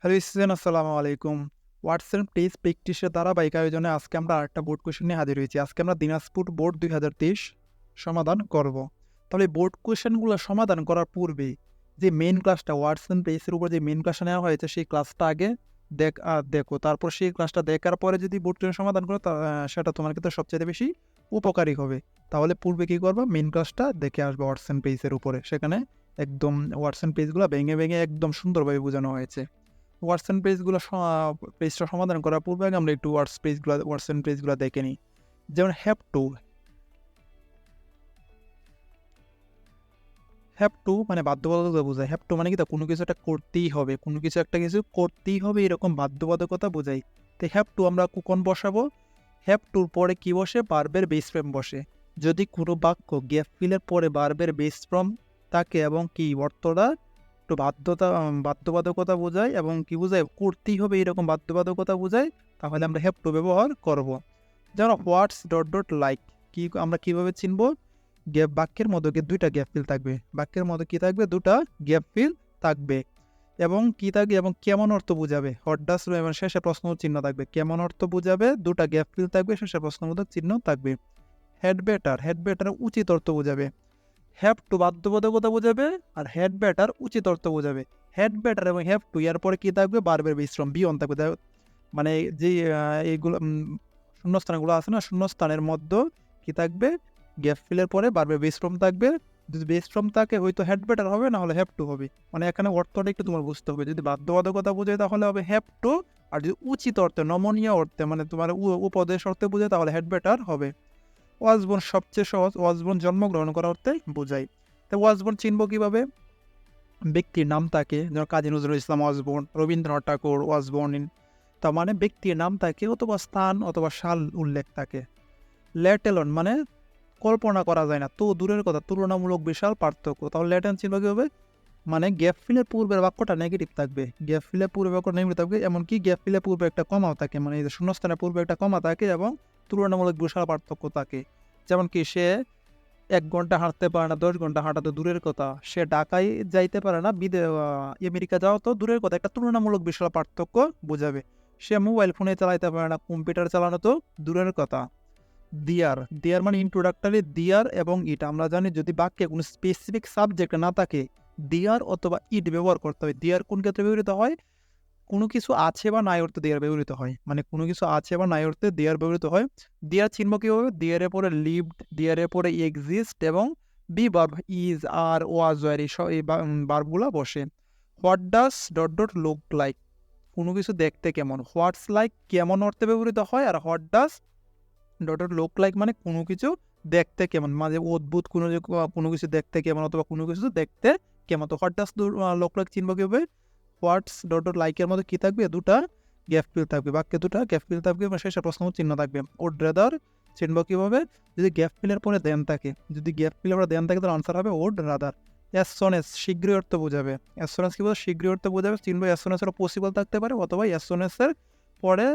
Hello student, আসসালামু আলাইকুম। WhatsApp test প্র্যাকটিসের ধারাবাহিক আয়োজনে আজকে আমরা আরেকটা বোর্ড কোয়েশ্চেন নিয়ে হাজির হয়েছি। আজকে আমরা দিনাজপুর বোর্ড 2023 সমাধান করব। তাহলে বোর্ড কোয়েশ্চেনগুলো সমাধান করার পূর্বে যে মেইন ক্লাসটা হোয়াটসঅ্যাপ টেস্টের উপর যে মেইন ক্লাসটা নেওয়া হয়েছে সেই ক্লাসটা আগে দেখো। তারপর সেই ক্লাসটা দেখার পরে যদি বোর্ড কোয়েশ্চেন সমাধান করো সেটা তোমার ক্ষেত্রে সবচেয়ে বেশি উপকারী হবে। তাহলে পূর্বে কী করবা, মেইন ক্লাসটা দেখে আসবে হোয়াটসঅ্যাপ পেজের উপরে। সেখানে একদম হোয়াটসঅ্যাপ পেজগুলো ভেঙে ভেঙে একদম সুন্দরভাবে বোঝানো হয়েছে। হোয়াটসঅ্যাপ পেজটা সমাধান করার পূর্বে আগে আমরা একটু হোয়াটসঅ্যাপ পেজগুলো দেখে নিই। যেমন হ্যাভ টু মানে বাধ্যবাধকতা বোঝায়। হ্যাভ টু মানে কি, তা কোনো কিছু একটা করতেই হবে, কিছু করতেই হবে, এরকম বাধ্যবাধকতা বোঝায়। তো হ্যাভ টু আমরা কখন বসাবো? হ্যাভ টুর পরে কি বসে? ভার্বের বেস ফর্ম বসে। যদি কোনো বাক্য গ্যাপ ফিলের পরে ভার্বের বেস ফর্ম থাকে এবং কি অর্থটা একটু বাধ্যবাধকতা বোঝায় এবং কি বোঝায়, করতেই হবে এরকম বাধ্যবাধকতা বোঝায়, তাহলে আমরা হ্যাভ টু ব্যবহার করব। যেমন হোয়াটস ডট ডট লাইক, কি আমরা কিভাবে চিনব? বাক্যের মধ্যে দুইটা গ্যাপ ফিল থাকবে, বাক্যের মধ্যে কি থাকবে? দুটা গ্যাপ ফিল থাকবে। এবং কি থাকবে এবং কেমন অর্থ বোঝাবে? হোয়াট ডাজ এবং শেষে প্রশ্ন চিহ্ন থাকবে। কেমন অর্থ বোঝাবে? দুটা গ্যাপ ফিল থাকবে, শেষে প্রশ্নবোধক চিহ্ন থাকবে। হেড বেটার উচিত অর্থ বোঝাবে। হ্যাভ টু বাধ্যবাধকতা বোঝাবে, আর হেড বেটার উচিত অর্থ বোঝাবে। হেড বেটার এবং হ্যাভ টু এর পরে কি থাকবে? ভার্বের বিশ্রাম বিয়ন থাকবে। মানে যে এইগুলো শূন্যস্থানগুলো আছে না, শূন্যস্থানের মধ্যে কি থাকবে? গ্যাপ ফিলের পরে ভার্বের বিশ্রাম থাকবে। যদি বিশ্রাম থাকে হয়তো হেড বেটার হবে, না হলে হ্যাভ টু হবে। মানে এখানে অর্থটা একটু তোমার বুঝতে হবে। যদি বাধ্যবাধকতা বোঝায় তাহলে হবে হ্যাভ টু, আর যদি উচিত অর্থে, নমনীয় অর্থে, মানে তোমার উপদেশ অর্থে বোঝায় তাহলে হেড বেটার হবে। ওয়াজবন সবচেয়ে সহজ, ওয়াজবন জন্মগ্রহণ করা অর্থে বোঝায়। তো ওয়াজবন চিনব কিভাবে? ব্যক্তির নাম থাকে, যেমন কাজী নজরুল ইসলাম ওয়াজবন, রবীন্দ্রনাথ ঠাকুর ওয়াজবর্ন ইন, তার মানে ব্যক্তির নাম থাকে অথবা স্থান অথবা সাল উল্লেখ থাকে। লেট এলোন মানে কল্পনা করা যায় না, তো দূরের কথা, তুলনামূলক বিশাল পার্থক্য। তাহলে লেট এন্ড চিনব কিভাবে? মানে গ্যাপ ফিলের পূর্বের বাক্যটা নেগেটিভ থাকবে, গ্যাপ ফিলের পূর্বে বাক্য নেগেটিভ থাকবে, এমনকি গ্যাপ ফিলের পূর্বে একটা কমাও থাকে, মানে এই যে শূন্যস্থানের পূর্বে একটা কমা থাকে এবং তুলনামূলক বিশাল পার্থক্য থাকে। যেমন কি, সে 1 ঘন্টা হাঁটতে পারে না, 10 ঘন্টা হাঁটা তো দূরের কথা, সে ঢাকায় যাইতে পারে না, আমেরিকা যাওয়া তো দূরের কথা, একটা তুলনামূলক বিশাল পার্থক্য বোঝাবে। সে মোবাইল ফোনে চালাইতে পারে না, কম্পিউটার চালানো তো দূরের কথা। দিয়ার মানে ইন্ট্রোডাক্টরি, দিয়ার এবং ইট। আমরা জানি যদি বাক্যে কোনো স্পেসিফিক সাবজেক্ট না থাকে, দিয়ার অথবা ইট ব্যবহার করতে হয়। দিয়ার কোন ক্ষেত্রে ব্যবহৃত হয়? কোনো কিছু আছে বা নাই অর্থে দেয়ার ব্যবহৃত হয়, মানে কোনো কিছু আছে বা নাই অর্থে দেয়ার ব্যবহৃত হয়। দেয়ার চিহ্ন কীভাবে? দেয়ারের পরে লিভড, দেয়ারের পরে এক্সিস্ট এবং be verb is, are, was, were এই ভার্বগুলো বসে। What does dot dot look like, কোনো কিছু দেখতে কেমন। হোয়াটস লাইক কেমন অর্থে ব্যবহৃত হয়, আর what does dot dot look like মানে কোনো কিছু দেখতে কেমন, মানে অদ্ভুত কোনো কিছু দেখতে কেমন অথবা কোনো কিছু দেখতে কেমন। তো হোয়াট ডাজ লুক লাইক চিনব কীভাবে? হোয়াটস ডট ডট লাইকের মধ্যে কী থাকবে? দুটা গ্যাপ ফিল থাকবে, বাক্যে দুটা গ্যাপ ফিল থাকবে এবং শেষে প্রশ্ন চিহ্ন থাকবে। ওড রাদার চিনব কীভাবে? যদি গ্যাপ ফিলের পরে দেন থাকে, যদি গ্যাপ ফিলের পরে দেন থাকে তাহলে আনসার হবে ওড রাদার। অ্যাজ সন এস শীঘ্রই অর্থ বোঝাবে। অ্যাজ সন এস কী বলবে? শীঘ্রই অর্থ বোঝাবে, চিনব। অ্যাজ সন এসের পসিবল থাকতে পারে, অথবা অ্যাজ সন এসের পরে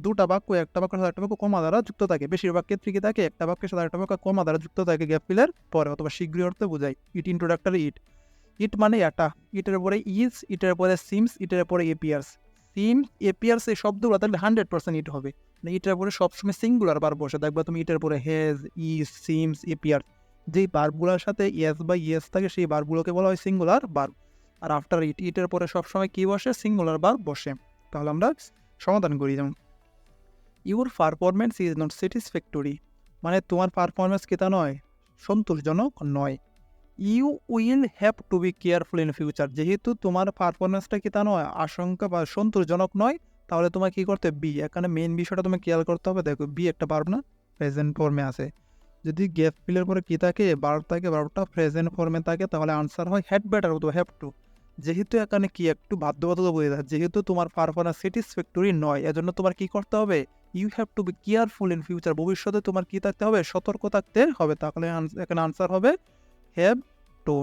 দুটা বাক্য, একটা বাক্যের সাথে একটা বাক্য কমা দ্বারা যুক্ত থাকে। বেশিরভাগ ক্ষেত্রে কি থাকে? একটা বাক্যের সাথে একটা বাক্য কমা দ্বারা যুক্ত থাকে গ্যাপ ফিলের পরে, অথবা শীঘ্রই অর্থ বোঝায়। ইট ইন্ট্রোডাক্টরি ইট। ইট মানে এটা, ইটের পরে ইজ, ইটের পরে সিমস, ইটের পরে এপিয়ার্স। এপিয়ার্স এই শব্দগুলো তাহলে 100% ইট হবে। মানে ইটের পরে সবসময় সিঙ্গুলার বার বসে, দেখবা তুমি ইটের পরে হেজ, ইজ, সিমস, এপিয়ার্স, যেই বারগুলোর সাথে ইয়েস বা ইয়েস থাকে সেই বারগুলোকে বলা হয় সিঙ্গুলার বার। আর আফটার ইটের পরে সবসময় কি বসে? সিঙ্গুলার বার বসে। তাহলে আমরা সমাধান করি। যেমন your performance is not satisfactory, মানে তোমার পারফরমেন্স কি তা নয়? সন্তোষজনক নয়। You will have to be careful in future, যেহেতু তোমার পারফরমেন্সটা কি তা নয়, আশঙ্কা বা সন্তোষজনক নয়, তাহলে তোমার কি করতে? বি, এখানে মেন বিষয়টা তোমাকে খেয়াল করতে হবে। দেখো বি একটা ভার্ব না, প্রেজেন্ট ফর্মে আছে। যদি গ্যাপ ফিলের পরে কি থাকে? ভার্ব থাকে, ভার্বটা প্রেজেন্ট ফর্মে থাকে, তাহলে আনসার হয় হ্যাড বেটার অথবা হ্যাভ টু। যেহেতু এখানে কি একটু বাধ্যবাধকতা বোঝা যায়, যেহেতু তোমার পারফরমেন্স স্যাটিসফ্যাক্টরি নয়, এজন্য তোমার কি করতে হবে? You have to be careful in future, ভবিষ্যতে তোমার কি থাকতে হবে? সতর্ক থাকতে হবে। তাহলে এখানে আনসার হবে have to.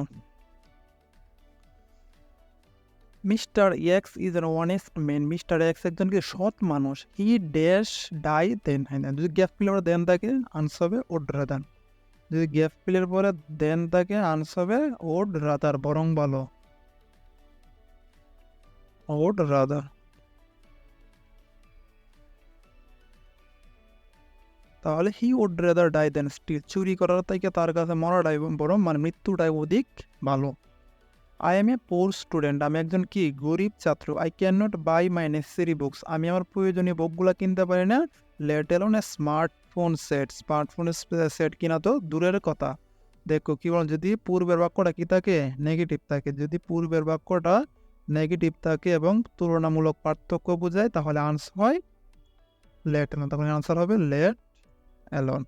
Mister x is an honest man, mister x একজন কি সৎ মানুষ। হি ড্যাশ ডাই দেন, হ্যাঁ, যদি গ্যাপ ফিলের পরে দেন থাকে আনসার হবে ওড রাদার। যদি গ্যাপ ফিলের পরে দেন থাকে আনসার হবে ওড রাদার, বরং ভালো। would rather। তাহলে he would rather die than steal, চুরি করার থেকে তার কাছে মরাটাই বরং মানে মৃত্যুটাই অধিক ভালো। I am a poor student, আমি একজন কি গরিব ছাত্র। I can not buy my necessary books, আমি আমার প্রয়োজনীয় বইগুলো কিনতে পারি না। Let alone a smartphone set, smartphone set কিনা তো দূরের কথা। দেখো কি বল, যদি পূর্বের বাক্যটা কি থাকে নেগেটিভ থাকে, যদি পূর্বের বাক্যটা নেগেটিভ থাকে এবং তুলনামূলক পার্থক্য বোঝায় তাহলে আনসার হয় লেট অ্যালোন, তখন আনসার হবে let alone.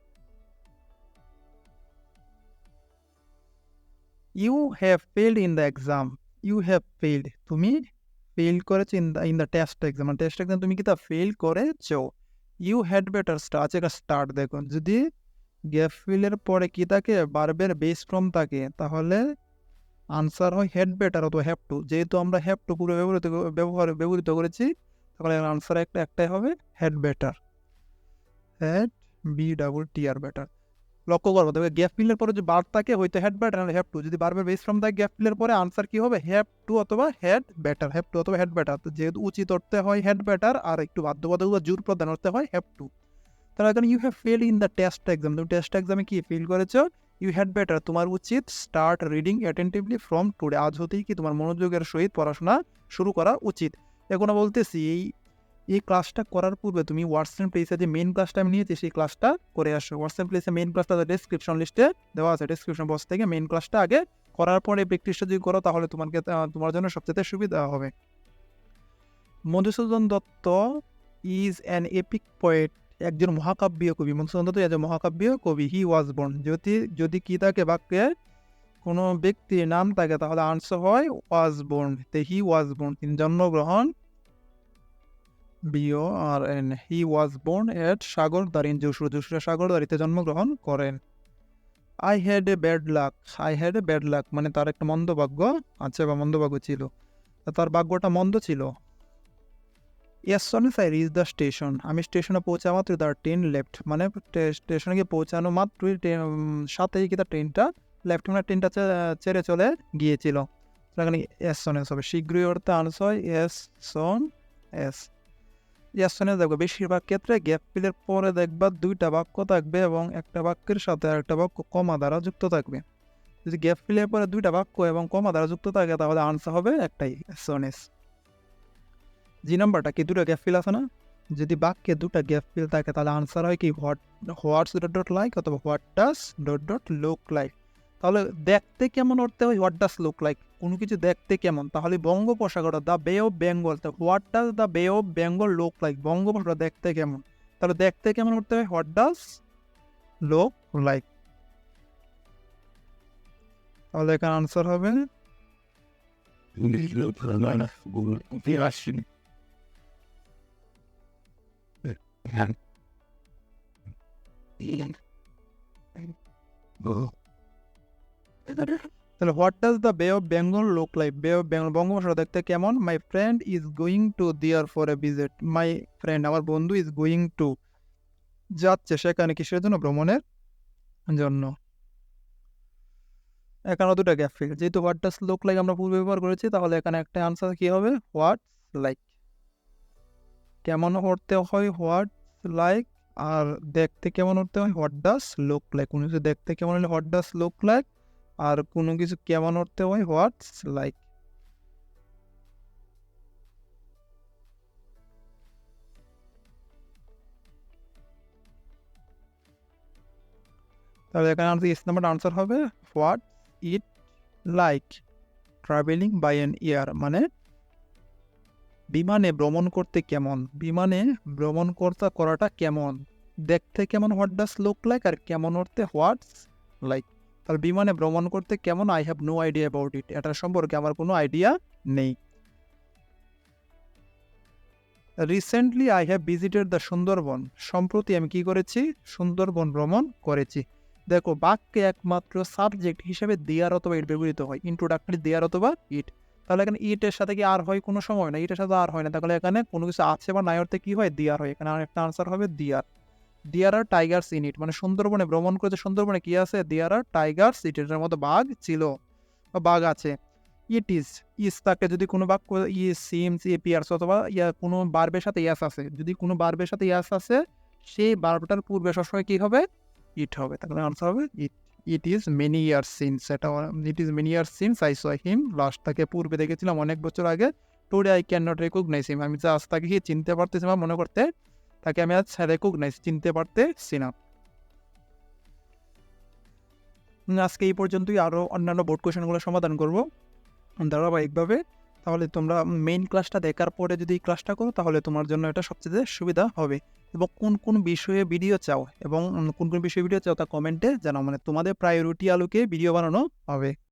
You have failed in the exam, you have failed, তুমি ফেল করেছো ইন দ্য টেস্ট এক্সাম, মানে টেস্ট এক্সাম তুমি কি তা ফেল করেছো। ইউ হ্যাড বেটার স্টার্ট, আছে একটা স্টার্ট, দেখুন যদি গ্যাপ ফিলের পরে কি থাকে বারবের বেস ফর্ম থাকে তাহলে আনসার হয় হ্যাড বেটার অথবা হ্যাভ টু। যেহেতু আমরা হ্যাভ টু পুরো ব্যবহৃত করেছি তাহলে আনসার একটাই হবে had better, had B double T R better. লক্ষ্য করবো তবে গ্যাপ ফিলের পরে যে বার থাকে হয়তো হ্যাড বেটার নাহলে হ্যাভ টু, যদি বারবার বেস ফর্ম থাকে গ্যাপ ফিলের পরে আনসার কি হবে হ্যাভ টু অথবা হ্যাড বেটার, হ্যাভ টু অথবা হ্যাড বেটার। তো যেহেতু উচিত অর্থে হয় হ্যাড বেটার আর একটু বাধ্যবাধকতা জোর প্রদান অর্থে হয় হ্যাভ টু। তাহলে এখানে you have fail in the test exam, তুমি টেস্ট এক্সামে কি ফেল করেছো। ইউ হ্যাড বেটার, তোমার উচিত start reading attentively from today, আজ হতেই কি তোমার মনোযোগের সহিত পড়াশোনা শুরু করা উচিত। এখনো বলতেছি এই ক্লাসটা করার পূর্বে তুমি হোয়াটসঅ্যাপ প্লেসে যে মেন ক্লাসটা আমি নিয়েছি সেই ক্লাসটা করে আসো। হোয়াটসঅ্যাপ প্লেসে মেন ক্লাসটা ডেসক্রিপশন লিস্টে দেওয়া আছে, ডেসক্রিপশন বক্স থেকে মেন ক্লাসটা আগে করার পরে প্র্যাকটিসটা যদি করো তাহলে তোমার জন্য সবচেয়ে সুবিধা হবে। Madhusudan Dutta is an epic poet, একজন মহাকাব্যীয় কবি। মধুসূদন দত্ত একজন মহাকাব্যীয় কবি। হি ওয়াজ বর্ন, যদি কি থাকে বাক্যে কোনো ব্যক্তির নাম থাকে তাহলে আনসার হয় was born. He was born, তিনি জন্মগ্রহণ BORN, he was born at Sagardari in Jessore সাগরদারিতে জন্মগ্রহণ করেন। I had a bad luck, I had a bad luck মানে তার একটা মন্দ ভাগ্য আছে বা মন্দ ভাগ্য ছিল, তার ভাগ্যটা মন্দ ছিল। As soon as I reach the station, আমি স্টেশনে পৌঁছা মাত্র দ্য ট্রেন লেফট, মানে স্টেশনে গিয়ে পৌঁছানো মাত্রই সাথেই কি তার ট্রেনটা লেফট, মানে ট্রেনটা ছেড়ে চলে গিয়েছিল। এখানে as soon as হবে, শীঘ্রই অর্থে আনসার হয় as soon as। দেখবো বেশিরভাগ ক্ষেত্রে গ্যাপ ফিলের পরে দেখবা দুইটা বাক্য থাকবে এবং একটা বাক্যের সাথে আরেকটা বাক্য কমা দ্বারা যুক্ত থাকবে। যদি গ্যাপ ফিলের পরে দুইটা বাক্য এবং কমা দ্বারা যুক্ত থাকে তাহলে আনসার হবে একটাই as soon as। জি নাম্বারটা কি দুটো গ্যাপ ফিল আছে না, যদি বাক্যে দুটো গ্যাপ ফিল থাকে তাহলে আনসার হয় কি হোয়াটস ডট লাইক অথবা what does dot look like. তাহলে দেখতে কেমন অর্থে হয় হোয়াট ডাস লুক লাইক, কোনো কিছু দেখতে কেমন, তাহলে বঙ্গোপসাগর the bay of Bengal, what does the bay of Bengal look like, বঙ্গোপসাগর দেখতে কেমন, তাহলে দেখতে কেমন অর্থে হয় হোয়াট ডাস লুক লাইক। তাহলে এখানে আনসার হবে তাহলে what does the bay of Bengal look like, bay of Bengal বঙ্গোপসাগর দেখতে কেমন। My friend is going to there for a visit, my friend আমার বন্ধু ইজ গোয়িং টু যাচ্ছে সেখানে কিসের জন্য, ভ্রমণের জন্য। এখানে দুটো গ্যাপ ফিল, যেহেতু হোয়াট ডাজ লুক লাইক আমরা পূর্বে ব্যবহার করেছি তাহলে এখানে একটা আনসার কি হবে হোয়াটস লাইক। কেমন অর্থে হয় হোয়াট লাইক, আর দেখতে কেমন অর্থে হয় হোয়াট ডাজ লুক লাইক। কোনো কিছু দেখতে কেমন হলে হোয়াট ডাজ লুক লাইক, আর কোনো কিছু কেমন অর্থে হয় হোয়াটস লাইক। তাহলে এখানে নাম্বার আনসার হবে what it like travelling by an air, মানে বিমানে ভ্রমণ করতে কেমন, বিমানে ভ্রমণ করাটা কেমন, দেখতে কেমন হোয়াট ডাজ লুক লাইক, আর কেমন অর্থে হোয়াটস লাইক। তাহলে বিমানে ভ্রমণ করতে কেমন, I have no idea about it, এটার সম্পর্কে আমার কোনো আইডিয়া নেই। Recently I have visited the Sundarban, সম্প্রতি আমি কি করেছি সুন্দরবন ভ্রমণ করেছি। দেখো বাক্যে একমাত্র সাবজেক্ট হিসেবে দেয়ার অথবা ইট ব্যবহৃত হয়, ইন্ট্রোডাক্টরি দেয়ার অথবা ইট। তাহলে এখানে ইটের সাথে কি আর হয় কোনো সময় না, ইটের সাথে আর হয় না, তাহলে এখানে কোনো কিছু আছে বা নাই অর্থে কি হয় দেয়ার হয়। এখানে আরেকটা আনসার হবে দেয়ার আর টাইগার্স ইন ইট, মানে সুন্দরবনে ভ্রমণ করেছে, সুন্দরবনে কি আছে দেয়ার আর টাইগার্স ইট, এটার মতো বাঘ ছিল বা বাঘ আছে। ইট ইজ থাকে যদি কোনো বাক্য সিমস এপিয়ার্স অথবা কোনো বার্বের সাথে ইয়াস আছে, যদি কোনো বার্বের সাথে ইয়াস আছে সেই বার্বটার পূর্বে সবসময় কী হবে? ইট হবে। তাহলে আনসার হবে it. It is many years since, এটা it is many years since I saw him last, তাকে পূর্বে দেখেছিলাম অনেক বছর আগে। Today I can not recognise him, আমি আজ তাকে চিনতে পারতেছি না, মনে করতে তাকে আমি আজ রেকগনাইজ চিনতে পারতেছি না। আজকে এই পর্যন্তই, আরও অন্যান্য বোর্ড কোয়েশনগুলো সমাধান করব ধারাবাহিকভাবে। তাহলে তোমরা মেইন ক্লাসটা দেখার পরে যদি এই ক্লাসটা করো তাহলে তোমার জন্য এটা সবচেয়ে সুবিধা হবে। এবং কোন কোন বিষয়ে ভিডিও চাও এবং কোন কোন বিষয়ে ভিডিও চাও তা কমেন্টে জানাও, মানে তোমাদের প্রায়োরিটি আলোকে ভিডিও বানানো হবে।